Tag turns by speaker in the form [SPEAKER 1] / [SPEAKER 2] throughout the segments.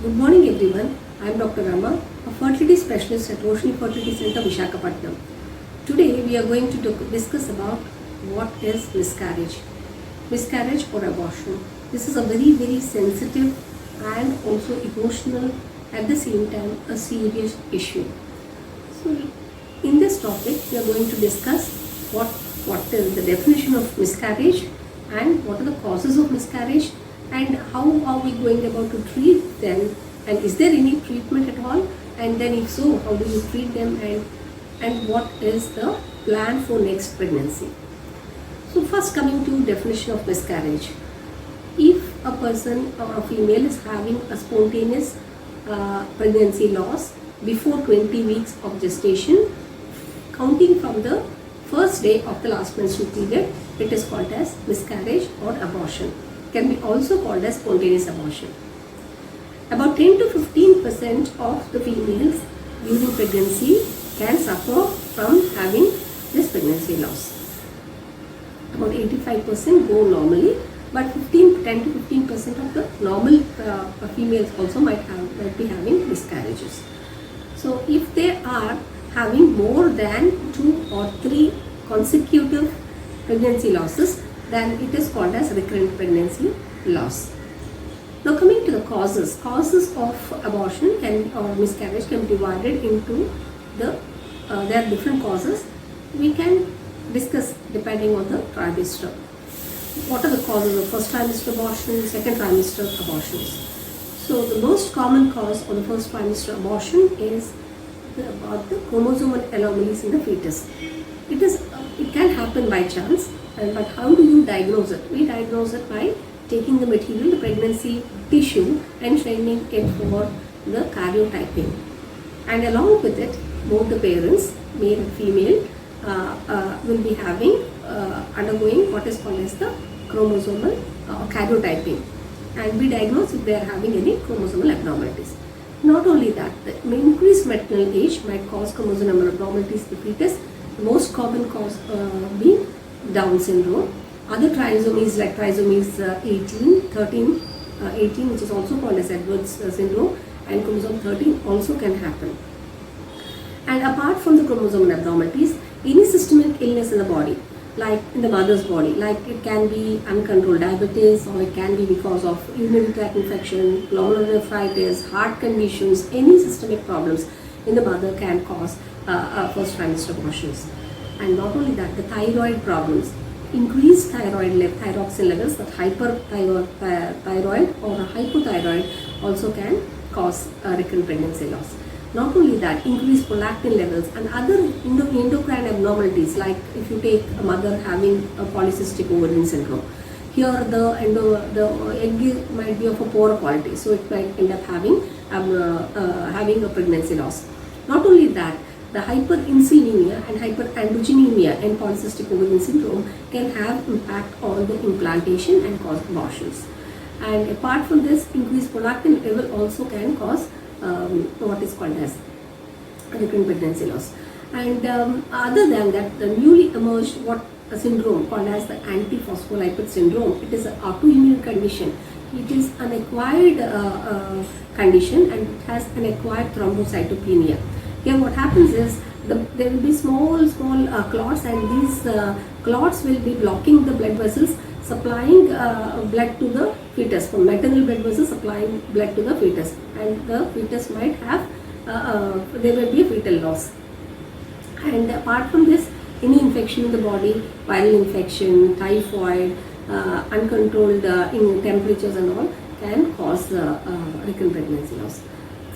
[SPEAKER 1] Good morning everyone. I am Dr. Rama, a fertility specialist at Roshni Fertility Center, Visakhapatnam. Today we are going to discuss about what is miscarriage. Miscarriage or abortion. This is a very sensitive and also emotional, at the same time a serious issue. So in this topic we are going to discuss what is the definition of miscarriage and what are the causes of miscarriage and how are we going about to treat them, and is there any treatment at all, and then if so, how do you treat them, and what is the plan for next pregnancy. So first, coming to definition of miscarriage. If a person or a female is having a spontaneous pregnancy loss before 20 weeks of gestation, counting from the first day of the last menstrual period, it is called as miscarriage or abortion. Can be also called as spontaneous abortion. About 10 to 15% of the females during pregnancy can suffer from having this pregnancy loss. About 85% go normally, but 10 to 15% of the normal females also might be having miscarriages. So if they are having more than 2 or 3 consecutive pregnancy losses, then it is called as recurrent pregnancy loss. Now coming to the causes of abortion or miscarriage can be divided into there are different causes. We can discuss depending on the trimester. What are the causes of first trimester abortion, second trimester abortions? So the most common cause of the first trimester abortion is about the chromosomal anomalies in the fetus. It can happen by chance, but how do you diagnose it? We diagnose it by taking the material, the pregnancy tissue, and sending it for the karyotyping. And along with it, both the parents, male and female, will be undergoing what is called as the chromosomal karyotyping. And we diagnose if they are having any chromosomal abnormalities. Not only that, the increased maternal age might cause chromosomal abnormalities in the fetus. The most common cause being Down syndrome. Other trisomies like trisomies 18, 13, 18, which is also called as Edwards syndrome, and chromosome 13 also can happen. And apart from the chromosomal abnormalities, any systemic illness in the body, like in the mother's body, like it can be uncontrolled diabetes, or it can be because of urinary tract infection, glomerulonephritis, heart conditions, any systemic problems in the mother can cause first trimester abortions. And not only that, the thyroid problems, increased thyroxine levels, that hyperthyroid or hypothyroid also can cause recurrent pregnancy loss. Not only that, increased prolactin levels and other endocrine abnormalities, like if you take a mother having a polycystic ovarian syndrome, here the egg might be of a poor quality, so it might end up having a pregnancy loss. Not only that, the hyperinsulinemia and hyperandrogenemia in polycystic ovarian syndrome can have impact on the implantation and cause abortions. And apart from this, increased prolactin level also can cause what is called as recurrent pregnancy loss. And other than that, the newly emerged a syndrome called as the antiphospholipid syndrome. It is an autoimmune condition. It is an acquired condition, and it has an acquired thrombocytopenia. Here what happens is there will be small clots, and these clots will be blocking the blood vessels supplying blood to the fetus, from maternal blood vessels supplying blood to the fetus, and the fetus might have there will be a fetal loss. And apart from this, any infection in the body, viral infection, typhoid, uncontrolled in temperatures and all, can cause recurrent pregnancy loss.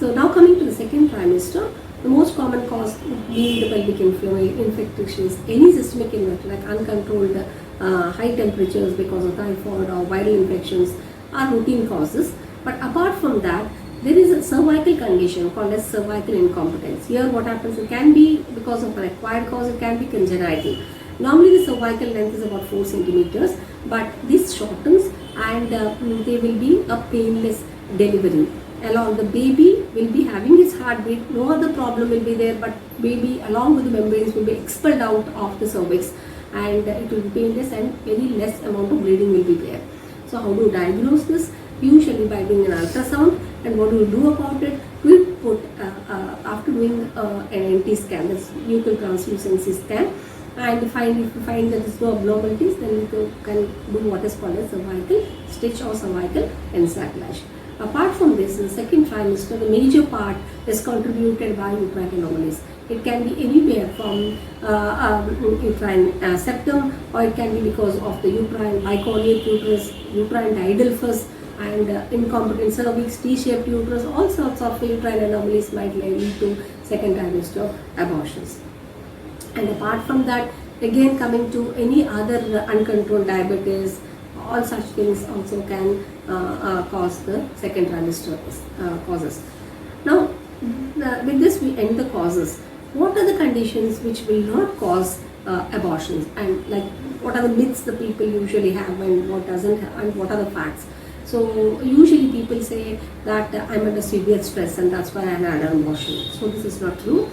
[SPEAKER 1] So now coming to the second trimester, the most common cause being the pelvic infections, any systemic illness like uncontrolled high temperatures because of typhoid or viral infections are routine causes. But apart from that, there is a cervical condition called as cervical incompetence. Here what happens, it can be because of an acquired cause, it can be congenital. Normally the cervical length is about 4 centimeters, but this shortens and there will be a painless delivery. Along the baby will be having his heartbeat, no other problem will be there, but baby along with the membranes will be expelled out of the cervix, and it will be painless and very less amount of bleeding will be there. So how to diagnose this? usually by doing an ultrasound. And what do you do about it? We put after doing an NT scan, that's nuchal translucency scan, and if you find that there's no abnormalities, then you can do what is called a cervical stitch or cervical ensaccage. Apart from this, in the second trimester, the major part is contributed by uterine anomalies. It can be anywhere from uterine septum, or it can be because of the uterine bicornuate uterus, uterine diadelphus, and incompetent cervix, T-shaped uterus. All sorts of uterine anomalies might lead to second trimester abortions. And apart from that, again coming to any other uncontrolled diabetes, all such things also can cause the second trimester causes. Now, with this we end the causes. What are the conditions which will not cause abortions, and like what are the myths the people usually have, and what doesn't, and what are the facts? So usually people say that I'm under severe stress and that's why I had an abortion. So this is not true.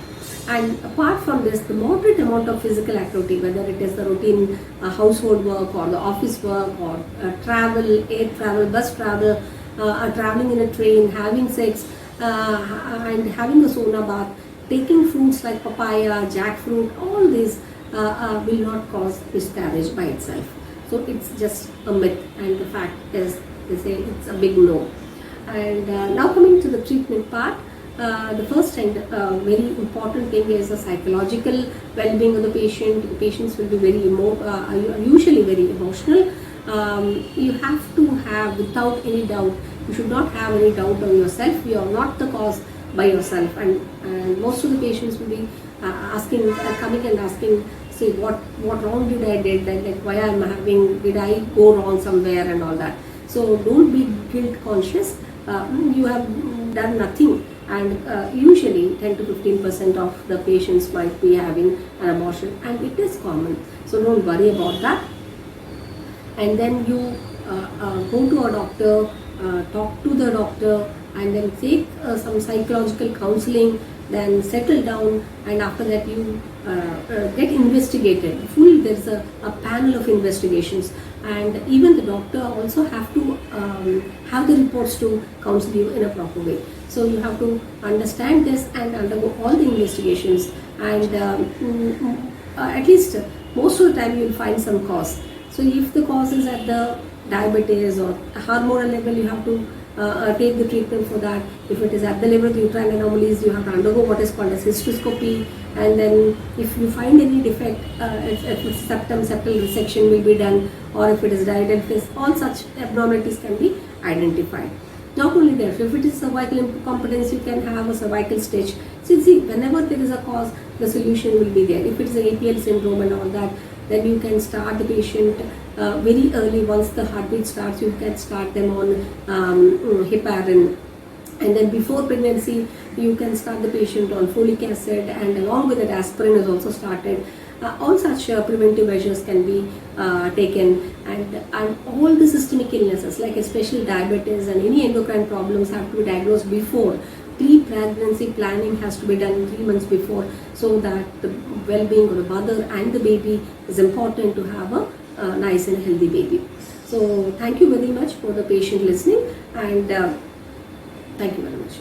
[SPEAKER 1] And apart from this, the moderate amount of physical activity, whether it is the routine household work or the office work or travel, air travel, bus travel, traveling in a train, having sex, and having a sauna bath, taking fruits like papaya, jackfruit, all these will not cause miscarriage by itself. So it's just a myth, and the fact is, they say it's a big no. And now coming to the treatment part, the first and very important thing is the psychological well-being of the patient. The patients will be usually very emotional. You have to have, without any doubt, you should not have any doubt on yourself. You are not the cause by yourself, and most of the patients will be coming and asking, say, what wrong did I did, and like why I'm having, did I go wrong somewhere and all that. So don't be guilt conscious. You have done nothing, and usually 10 to 15% of the patients might be having an abortion, and it is common. So don't worry about that. And then you go to a doctor, talk to the doctor, and then take some psychological counseling, then settle down, and after that you get investigated. There's a panel of investigations, and even the doctor also have to have the reports to counsel you in a proper way. So you have to understand this and undergo all the investigations, and at least most of the time you will find some cause. So if the cause is at the diabetes or hormonal level, you have to take the treatment for that. If it is at the level of the uterine anomalies, you have to undergo what is called as hysteroscopy, and then if you find any defect, if it's septal resection will be done, or if it is diadelphys, all such abnormalities can be identified. Not only that, if it is cervical incompetence, you can have a cervical stitch. So see, whenever there is a cause, the solution will be there. If it is an APL syndrome and all that, then you can start the patient very early. Once the heartbeat starts, you can start them on heparin, and then before pregnancy you can start the patient on folic acid, and along with that aspirin is also started. All such preventive measures can be taken, and all the systemic illnesses like especially diabetes and any endocrine problems have to be diagnosed before. Pre-pregnancy planning has to be done 3 months before, so that the well-being of the mother and the baby is important to have a nice and healthy baby. So thank you very much for the patient listening, and thank you very much.